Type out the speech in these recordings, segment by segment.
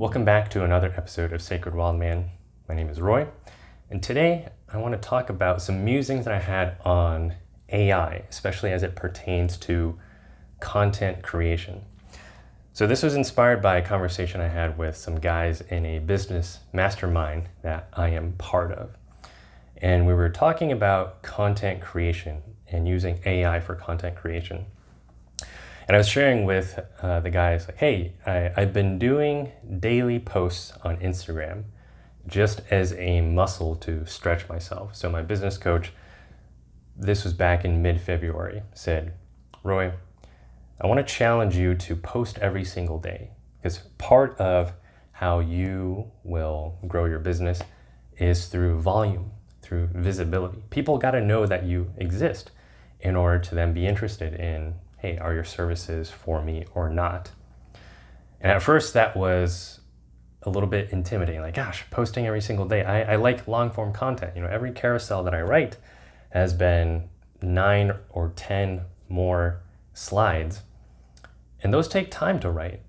Welcome back to another episode of Sacred Wild Man. My name is Roy, and today I want to talk about some musings that I had on AI, especially as it pertains to content creation. So this was inspired by a conversation I had with some guys in a business mastermind that I am part of. And we were talking about content creation and using AI for content creation. And I was sharing with the guys, like, hey, I've been doing daily posts on Instagram just as a muscle to stretch myself. So my business coach, this was back in mid-February, said, Roy, I want to challenge you to post every single day, because part of how you will grow your business is through volume, through visibility. People got to know that you exist in order to then be interested in, hey, are your services for me or not? And at first that was a little bit intimidating, like, gosh, posting every single day. I like long form content. Every carousel that I write has been 9 or 10 more slides, and those take time to write.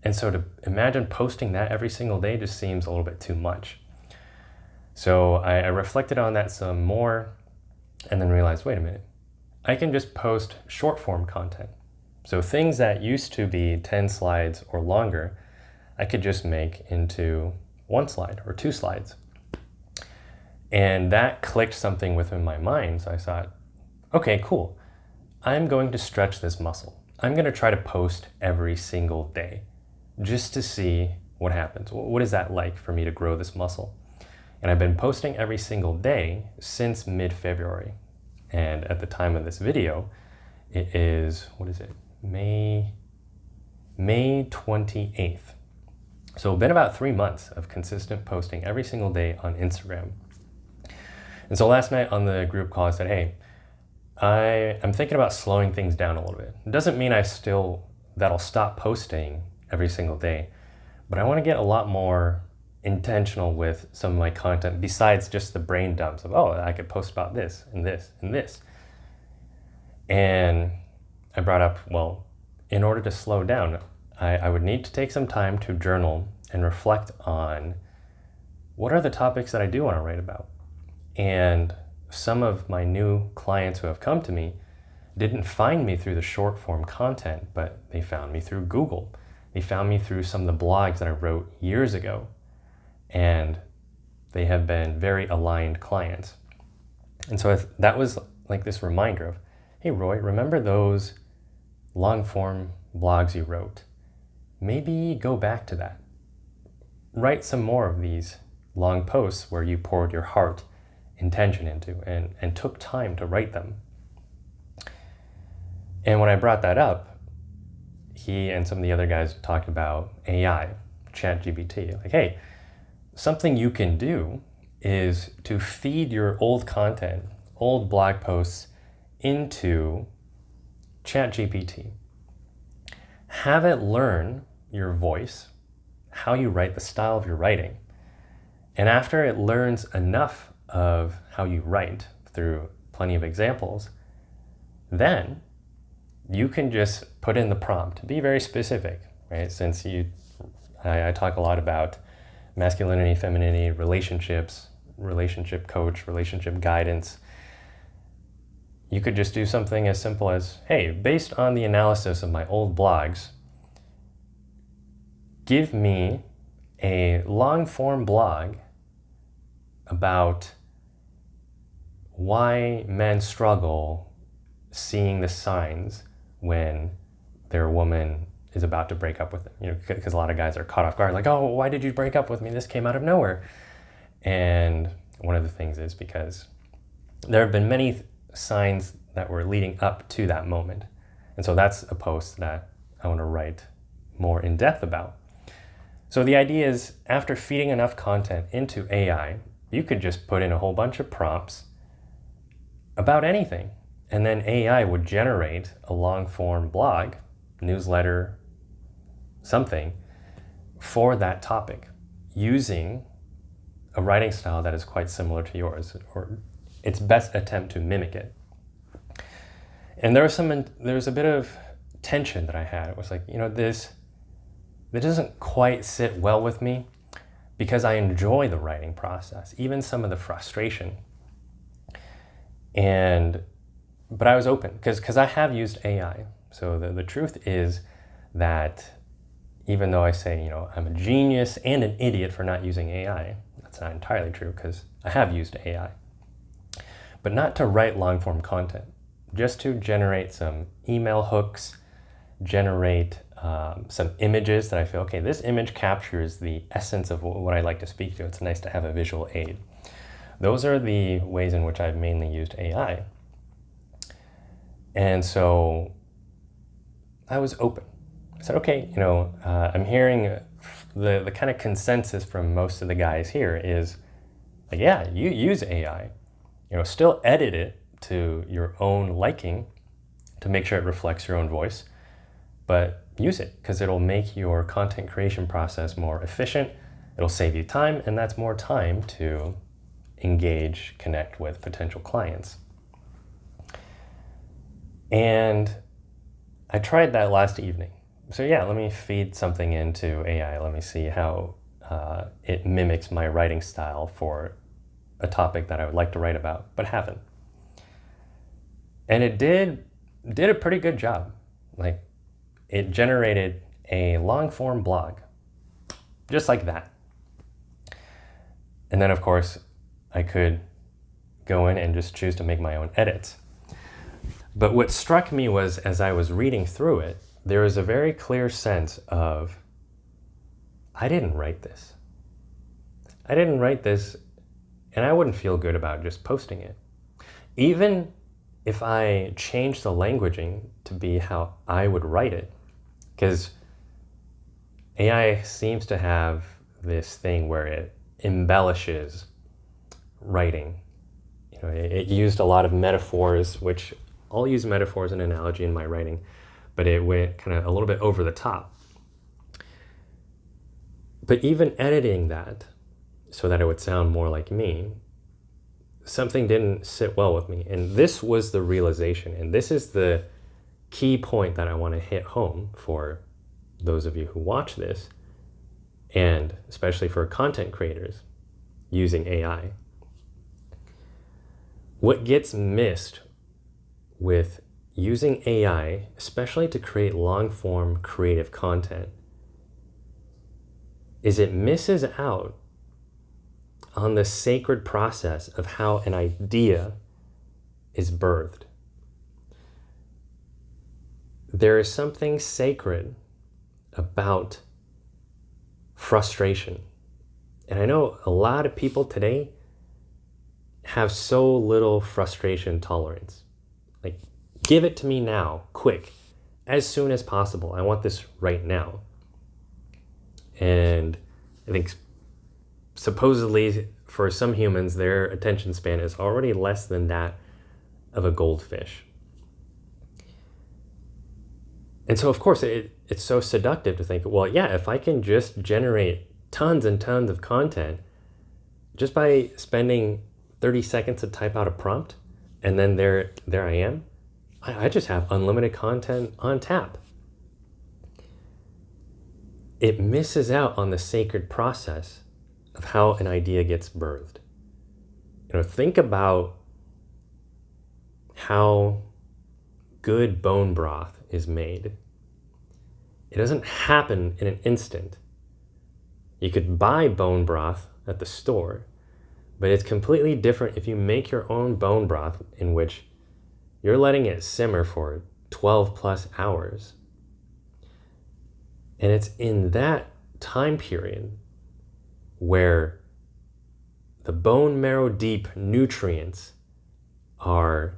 And so to imagine posting that every single day just seems a little bit too much. So I reflected on that some more and then realized, wait a minute, I can just post short form content. So things that used to be 10 slides or longer, I could just make into 1 slide or 2 slides. And that clicked something within my mind. So I thought, okay, cool. I'm going to stretch this muscle. I'm going to try to post every single day just to see what happens. What is that like for me to grow this muscle? And I've been posting every single day since mid-February. And at the time of this video, it is, May 28th. So it's been about 3 months of consistent posting every single day on Instagram. And so last night on the group call, I said, hey, I'm thinking about slowing things down a little bit. It doesn't mean that'll stop posting every single day, but I want to get a lot more intentional with some of my content besides just the brain dumps of, oh, I could post about this and this and this. And I brought up, well, in order to slow down, I would need to take some time to journal and reflect on what are the topics that I do want to write about. And some of my new clients who have come to me didn't find me through the short form content, but they found me through Google. They found me through some of the blogs that I wrote years ago. And they have been very aligned clients. And so that was like this reminder of, hey, Roy, remember those long form blogs you wrote? Maybe go back to that. Write some more of these long posts where you poured your heart, intention into and took time to write them. And when I brought that up, he and some of the other guys talked about AI, ChatGPT. Like, hey, something you can do is to feed your old content, old blog posts into ChatGPT. Have it learn your voice, how you write, the style of your writing. And after it learns enough of how you write through plenty of examples, then you can just put in the prompt. Be very specific, right? Since I talk a lot about masculinity, femininity, relationships, relationship coach, relationship guidance. You could just do something as simple as, hey, based on the analysis of my old blogs, give me a long form blog about why men struggle seeing the signs when their woman is about to break up with them, because a lot of guys are caught off guard, like, oh, why did you break up with me? This came out of nowhere. And one of the things is because there have been many signs that were leading up to that moment. And so that's a post that I want to write more in depth about. So the idea is, after feeding enough content into AI, you could just put in a whole bunch of prompts about anything. And then AI would generate a long form blog, newsletter, something for that topic using a writing style that is quite similar to yours, or its best attempt to mimic it. And there was a bit of tension that I had. It was like, this that doesn't quite sit well with me because I enjoy the writing process, even some of the frustration. But I was open because I have used AI. So the truth is that even though I say, I'm a genius and an idiot for not using AI, that's not entirely true because I have used AI. But not to write long form content, just to generate some email hooks, generate some images that I feel, okay, this image captures the essence of what I like to speak to. It's nice to have a visual aid. Those are the ways in which I've mainly used AI. And so I was open. I said, okay, I'm hearing the kind of consensus from most of the guys here is like, yeah, you use AI, still edit it to your own liking to make sure it reflects your own voice, but use it because it'll make your content creation process more efficient. It'll save you time, and that's more time to engage, connect with potential clients. And I tried that last evening. So yeah, let me feed something into AI. Let me see how it mimics my writing style for a topic that I would like to write about, but haven't. And it did a pretty good job. Like, it generated a long form blog, just like that. And then of course, I could go in and just choose to make my own edits. But what struck me was, as I was reading through it, there was a very clear sense of, I didn't write this. I didn't write this, and I wouldn't feel good about just posting it. Even if I changed the languaging to be how I would write it, because AI seems to have this thing where it embellishes writing. It used a lot of metaphors, which I'll use metaphors and analogy in my writing, but it went kind of a little bit over the top. But even editing that so that it would sound more like me, something didn't sit well with me. And this was the realization, and this is the key point that I want to hit home for those of you who watch this, and especially for content creators using AI. What gets missed with using AI, especially to create long-form creative content, is it misses out on the sacred process of how an idea is birthed. There is something sacred about frustration. And I know a lot of people today have so little frustration tolerance. Like, give it to me now, quick, as soon as possible. I want this right now. And I think supposedly for some humans, their attention span is already less than that of a goldfish. And so, of course, it's so seductive to think, well, yeah, if I can just generate tons and tons of content just by spending 30 seconds to type out a prompt, and then there I am, I just have unlimited content on tap. It misses out on the sacred process of how an idea gets birthed. Think about how good bone broth is made. It doesn't happen in an instant. You could buy bone broth at the store, but it's completely different if you make your own bone broth, in which you're letting it simmer for 12 plus hours. And it's in that time period where the bone marrow deep nutrients are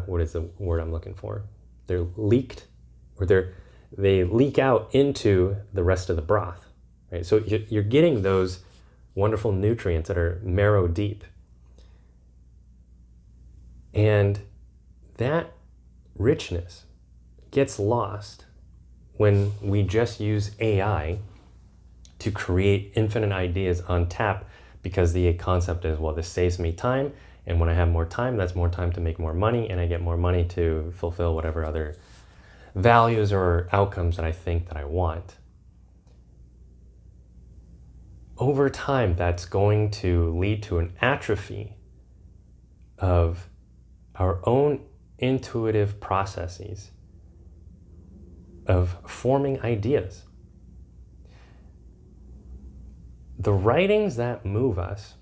what is the word I'm looking for? They're leaked, or they leak out into the rest of the broth, right? So you're getting those wonderful nutrients that are marrow deep. And that richness gets lost when we just use AI to create infinite ideas on tap, because the concept is, well, this saves me time, and when I have more time, that's more time to make more money, and I get more money to fulfill whatever other values or outcomes that I think that I want. Over time, that's going to lead to an atrophy of our own intuitive processes of forming ideas. The writings that move us,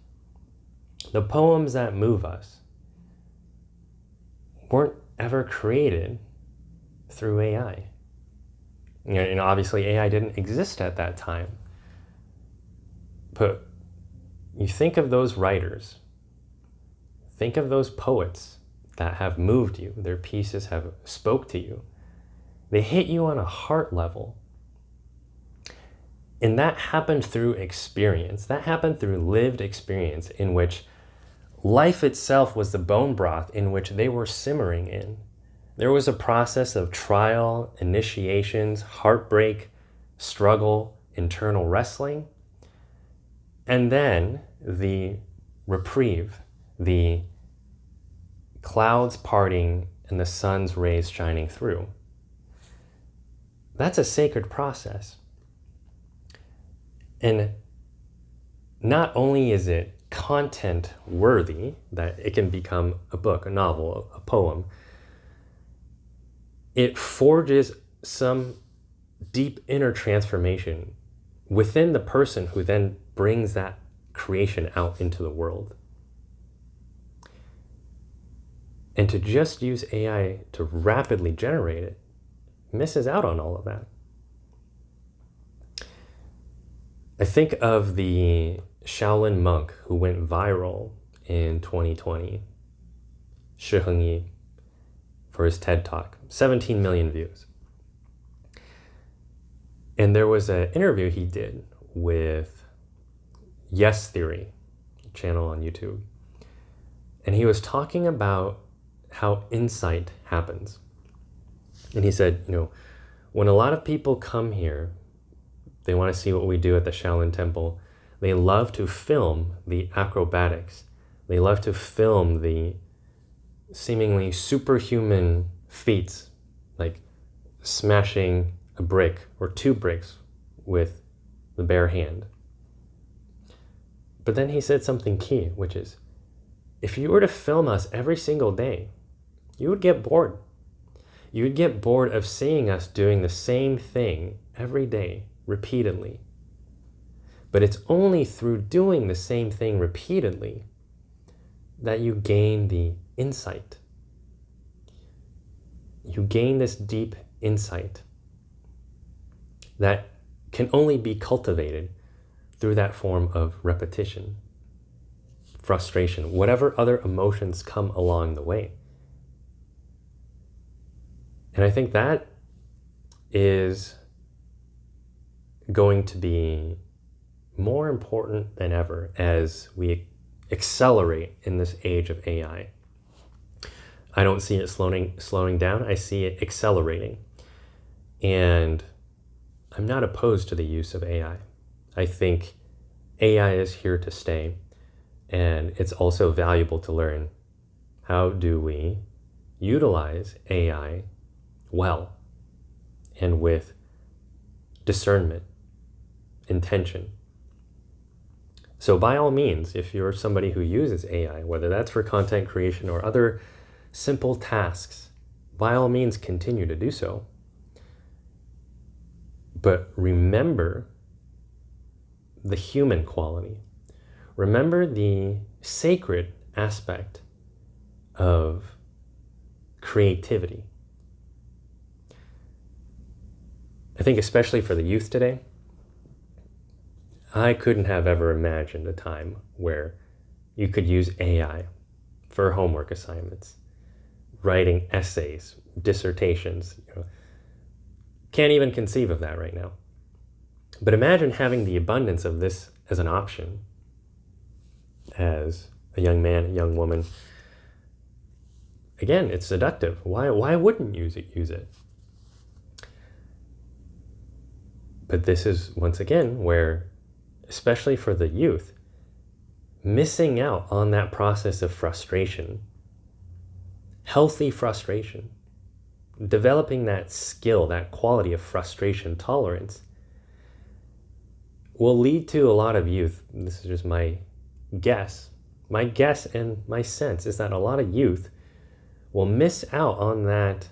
the poems that move us, weren't ever created through AI. And obviously AI didn't exist at that time. But you think of those writers, think of those poets that have moved you, their pieces have spoke to you. They hit you on a heart level. And that happened through experience. That happened through lived experience in which life itself was the bone broth in which they were simmering in. There was a process of trial, initiations, heartbreak, struggle, internal wrestling, and then the reprieve, the clouds parting and the sun's rays shining through. That's a sacred process. And not only is it content worthy, that it can become a book, a novel, a poem, it forges some deep inner transformation within the person who then brings that creation out into the world. And to just use AI to rapidly generate it misses out on all of that. I think of the Shaolin monk who went viral in 2020, Shi Heng Yi, for his TED Talk, 17 million views. And there was an interview he did with Yes Theory, channel on YouTube. And he was talking about how insight happens. And he said, when a lot of people come here, they want to see what we do at the Shaolin Temple. They love to film the acrobatics. They love to film the seemingly superhuman feats, like smashing a brick or two bricks with the bare hand. But then he said something key, which is, if you were to film us every single day, you would get bored. You would get bored of seeing us doing the same thing every day, repeatedly. But it's only through doing the same thing repeatedly that you gain the insight. You gain this deep insight that can only be cultivated through that form of repetition, frustration, whatever other emotions come along the way. And I think that is going to be more important than ever as we accelerate in this age of AI. I don't see it slowing down. I see it accelerating. And I'm not opposed to the use of AI. I think AI is here to stay, and it's also valuable to learn. How do we utilize AI well and with discernment, intention? So by all means, if you're somebody who uses AI, whether that's for content creation or other simple tasks, by all means continue to do so. But remember the human quality. Remember the sacred aspect of creativity. I think especially for the youth today, I couldn't have ever imagined a time where you could use AI for homework assignments, writing essays, dissertations. Can't even conceive of that right now. But imagine having the abundance of this as an option as a young man, a young woman. Again, it's seductive. Why wouldn't you use it? But this is, once again, where, especially for the youth, missing out on that process of frustration, healthy frustration, developing that skill, that quality of frustration tolerance, will lead to a lot of youth. This is just my guess. My guess and my sense is that a lot of youth will miss out on that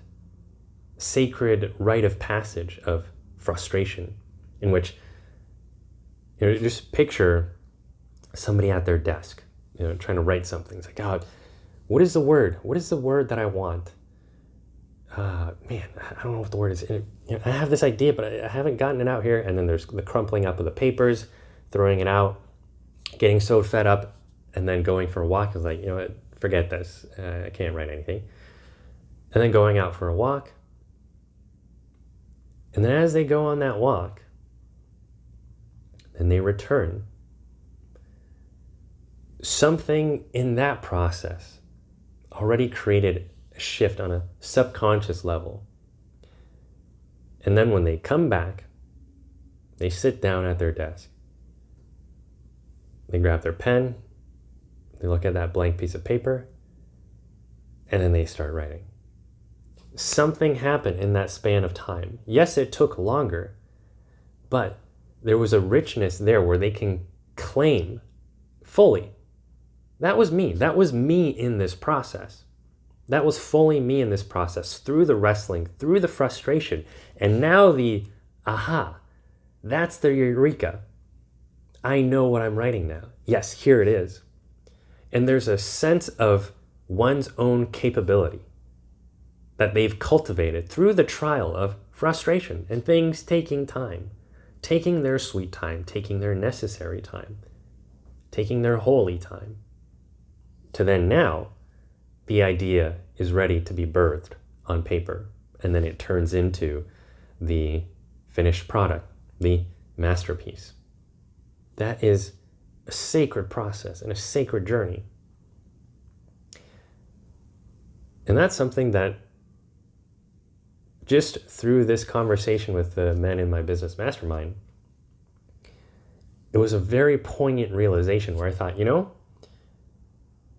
sacred rite of passage of frustration, in which, just picture somebody at their desk, trying to write something. It's like, God, what is the word? What is the word that I want? Man, I don't know what the word is. I have this idea, but I haven't gotten it out here. And then there's the crumpling up of the papers, throwing it out, getting so fed up, and then going for a walk. Is like, you know what, forget this. I can't write anything. And then going out for a walk. And then as they go on that walk, then they return. Something in that process already created a shift on a subconscious level. And then when they come back, they sit down at their desk. They grab their pen, they look at that blank piece of paper, and then they start writing. Something happened in that span of time. Yes, it took longer, but there was a richness there where they can claim fully, that was me. That was me in this process. That was fully me in this process, through the wrestling, through the frustration. And now the aha, that's the eureka. I know what I'm writing now. Yes, here it is. And there's a sense of one's own capability that they've cultivated through the trial of frustration and things taking time, taking their sweet time, taking their necessary time, taking their holy time. To then now, the idea is ready to be birthed on paper, and then it turns into the finished product, the masterpiece. That is a sacred process and a sacred journey. And that's something that just through this conversation with the men in my business mastermind, it was a very poignant realization where I thought,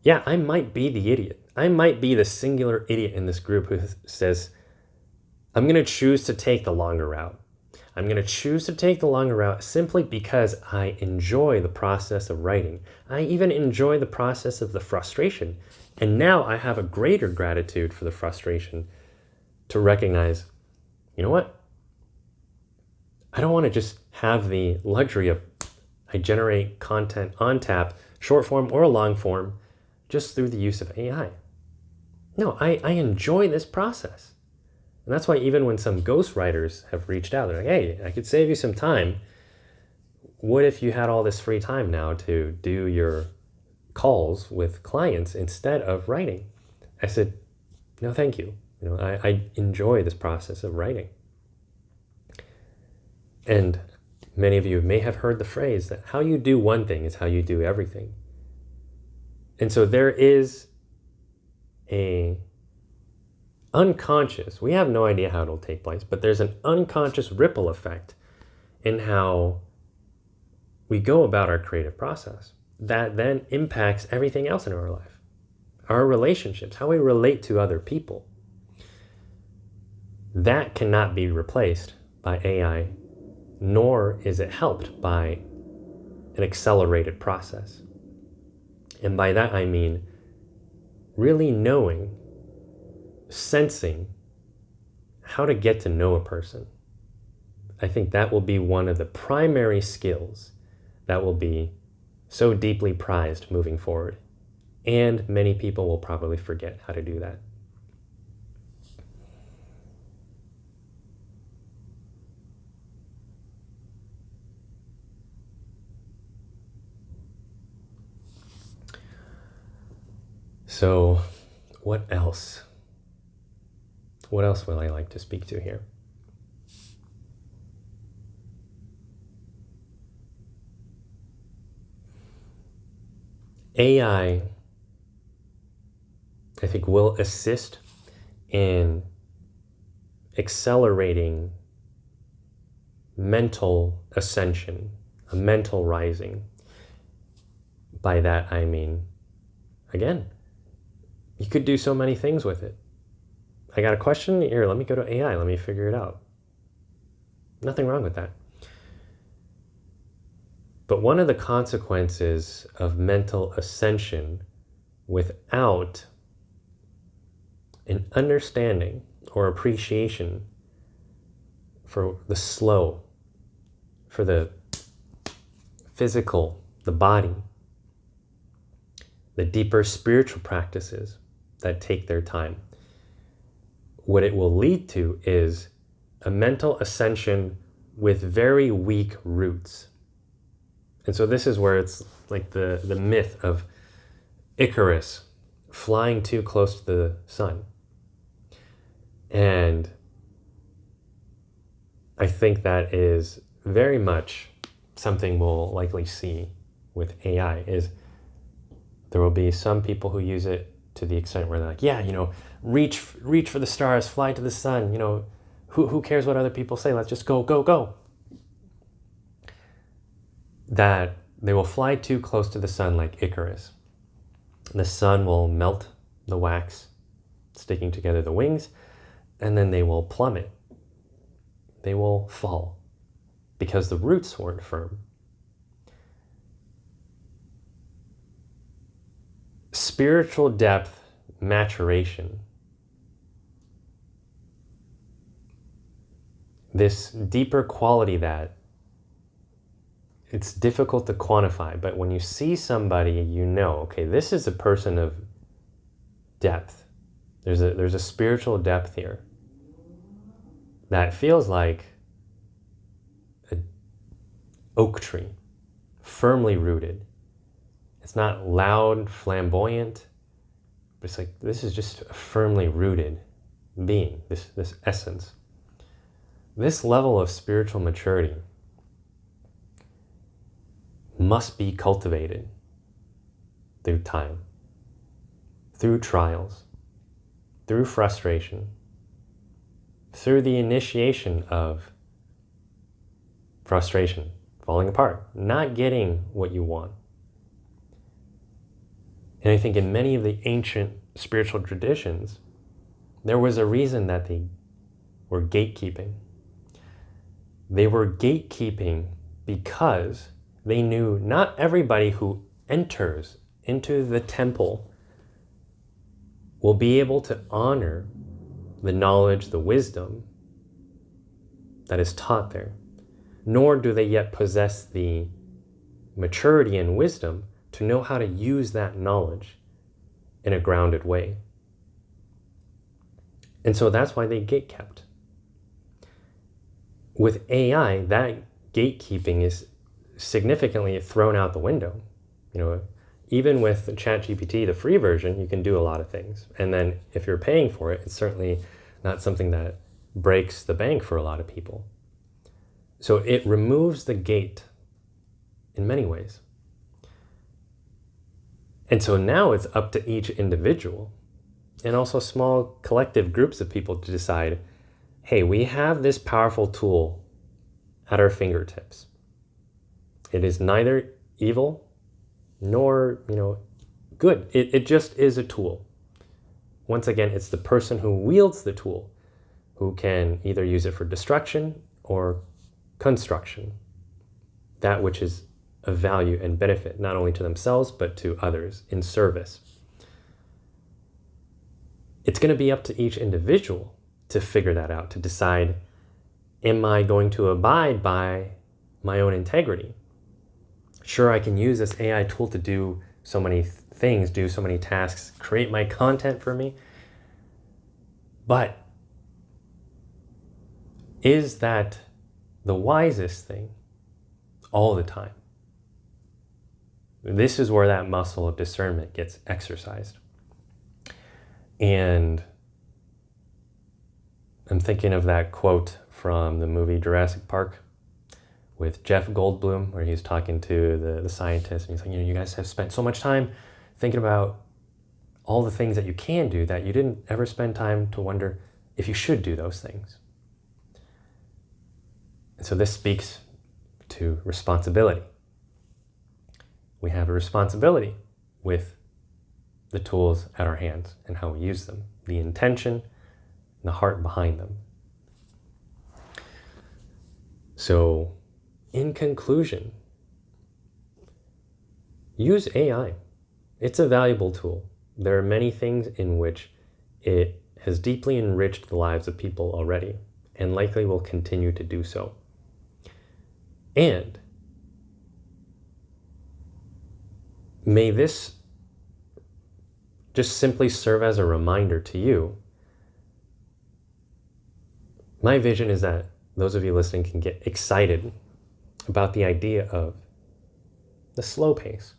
yeah, I might be the idiot. I might be the singular idiot in this group who says, I'm going to choose to take the longer route. I'm going to choose to take the longer route simply because I enjoy the process of writing. I even enjoy the process of the frustration. And now I have a greater gratitude for the frustration to recognize, you know what? I don't want to just have the luxury of I generate content on tap, short form or long form, just through the use of AI. No, I enjoy this process. And that's why even when some ghostwriters have reached out, they're like, hey, I could save you some time. What if you had all this free time now to do your calls with clients instead of writing? I said, no, thank you. I enjoy this process of writing. And many of you may have heard the phrase that how you do one thing is how you do everything. And so there is a unconscious, we have no idea how it'll take place, but there's an unconscious ripple effect in how we go about our creative process that then impacts everything else in our life. Our relationships, how we relate to other people. That cannot be replaced by AI, nor is it helped by an accelerated process. And by that I mean really knowing, sensing how to get to know a person. I think that will be one of the primary skills that will be so deeply prized moving forward. And many people will probably forget how to do that. So what else? What else would I like to speak to here? AI, I think, will assist in accelerating mental ascension, a mental rising. By that I mean, again, you could do so many things with it. I got a question here, let me go to AI, let me figure it out. Nothing wrong with that. But one of the consequences of mental ascension without an understanding or appreciation for the slow, for the physical, the body, the deeper spiritual practices that take their time, what it will lead to is a mental ascension with very weak roots. And so this is where it's like the myth of Icarus flying too close to the sun. And I think that is very much something we'll likely see with AI, is there will be some people who use it to the extent where they're like, yeah, reach for the stars, fly to the sun, who cares what other people say? Let's just go, go, go. That they will fly too close to the sun like Icarus. The sun will melt the wax, sticking together the wings, and then they will plummet. They will fall because the roots weren't firm. Spiritual depth, maturation, this deeper quality that it's difficult to quantify, but when you see somebody, okay, this is a person of depth. There's a spiritual depth here that feels like an oak tree, firmly rooted. It's not loud, flamboyant, but it's like, this is just a firmly rooted being, this essence. This level of spiritual maturity must be cultivated through time, through trials, through frustration, through the initiation of frustration, falling apart, not getting what you want. And I think in many of the ancient spiritual traditions, there was a reason that they were gatekeeping. They were gatekeeping because they knew not everybody who enters into the temple will be able to honor the knowledge, the wisdom that is taught there, nor do they yet possess the maturity and wisdom to know how to use that knowledge in a grounded way. And so that's why they gatekept. With AI, that gatekeeping is significantly thrown out the window. Even with ChatGPT, the free version, you can do a lot of things. And then if you're paying for it, it's certainly not something that breaks the bank for a lot of people. So it removes the gate in many ways. And so now it's up to each individual and also small collective groups of people to decide, hey, we have this powerful tool at our fingertips. It is neither evil nor, good. It just is a tool. Once again, it's the person who wields the tool who can either use it for destruction or construction, that which is of value and benefit, not only to themselves, but to others in service. It's going to be up to each individual to figure that out, to decide, am I going to abide by my own integrity? Sure, I can use this AI tool to do so many things, do so many tasks, create my content for me. But is that the wisest thing all the time? This is where that muscle of discernment gets exercised. And I'm thinking of that quote from the movie Jurassic Park with Jeff Goldblum, where he's talking to the scientist, and he's like, you guys have spent so much time thinking about all the things that you can do that you didn't ever spend time to wonder if you should do those things. And so this speaks to responsibility. We have a responsibility with the tools at our hands and how we use them, the intention and the heart behind them. So, in conclusion, use AI. It's a valuable tool. There are many things in which it has deeply enriched the lives of people already, and likely will continue to do so. And may this just simply serve as a reminder to you. My vision is that those of you listening can get excited about the idea of the slow pace.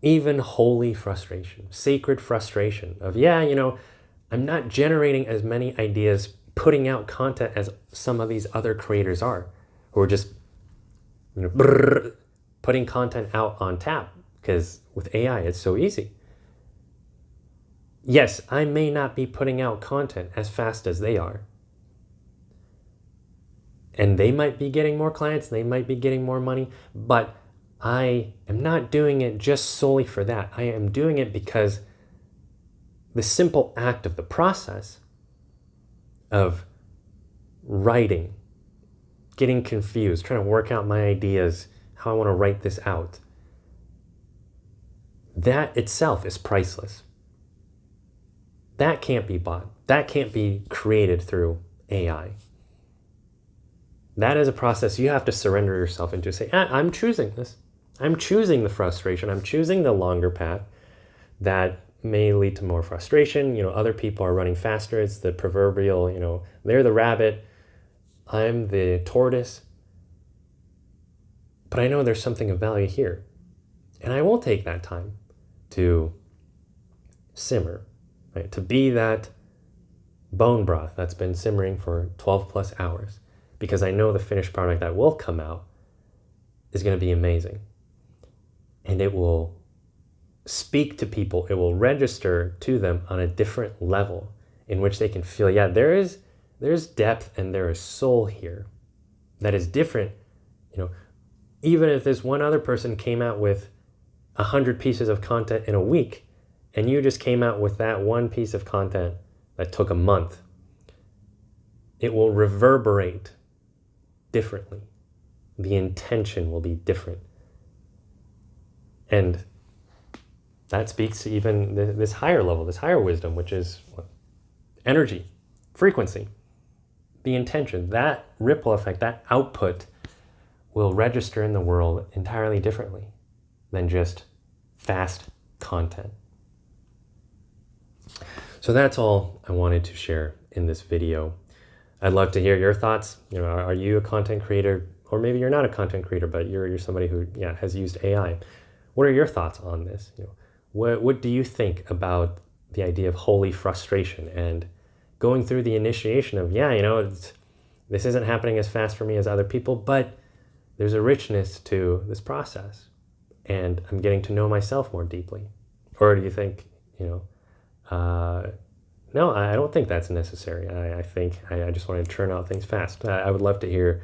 Even holy frustration, sacred frustration of, I'm not generating as many ideas, putting out content as some of these other creators are, who are just putting content out on tap, because with AI, it's so easy. Yes, I may not be putting out content as fast as they are. And they might be getting more clients, they might be getting more money, but I am not doing it just solely for that. I am doing it because the simple act of the process of writing, getting confused, trying to work out my ideas, how I want to write this out, that itself is priceless. That can't be bought. That can't be created through AI. That is a process you have to surrender yourself into. Say, I'm choosing this. I'm choosing the frustration. I'm choosing the longer path that may lead to more frustration. Other people are running faster. It's the proverbial, they're the rabbit. I'm the tortoise. But I know there's something of value here. And I will take that time to simmer, right? To be that bone broth that's been simmering for 12 plus hours. Because I know the finished product that will come out is going to be amazing. And it will speak to people. It will register to them on a different level in which they can feel, there's depth and there is soul here that is different. Even if this one other person came out with 100 pieces of content in a week, and you just came out with that one piece of content that took a month, it will reverberate differently. The intention will be different. And that speaks to even this higher level, this higher wisdom, which is energy, frequency, the intention, that ripple effect, that output will register in the world entirely differently than just fast content. So that's all I wanted to share in this video. I'd love to hear your thoughts. Are you a content creator? Or maybe you're not a content creator, but you're somebody who has used AI. What are your thoughts on this? What do you think about the idea of holy frustration and going through the initiation of, this isn't happening as fast for me as other people, but there's a richness to this process and I'm getting to know myself more deeply? Or do you think, no, I don't think that's necessary. I think I just want to churn out things fast. I would love to hear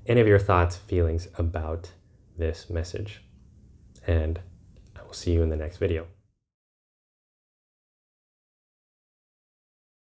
any of your thoughts, feelings about this message. And I will see you in the next video.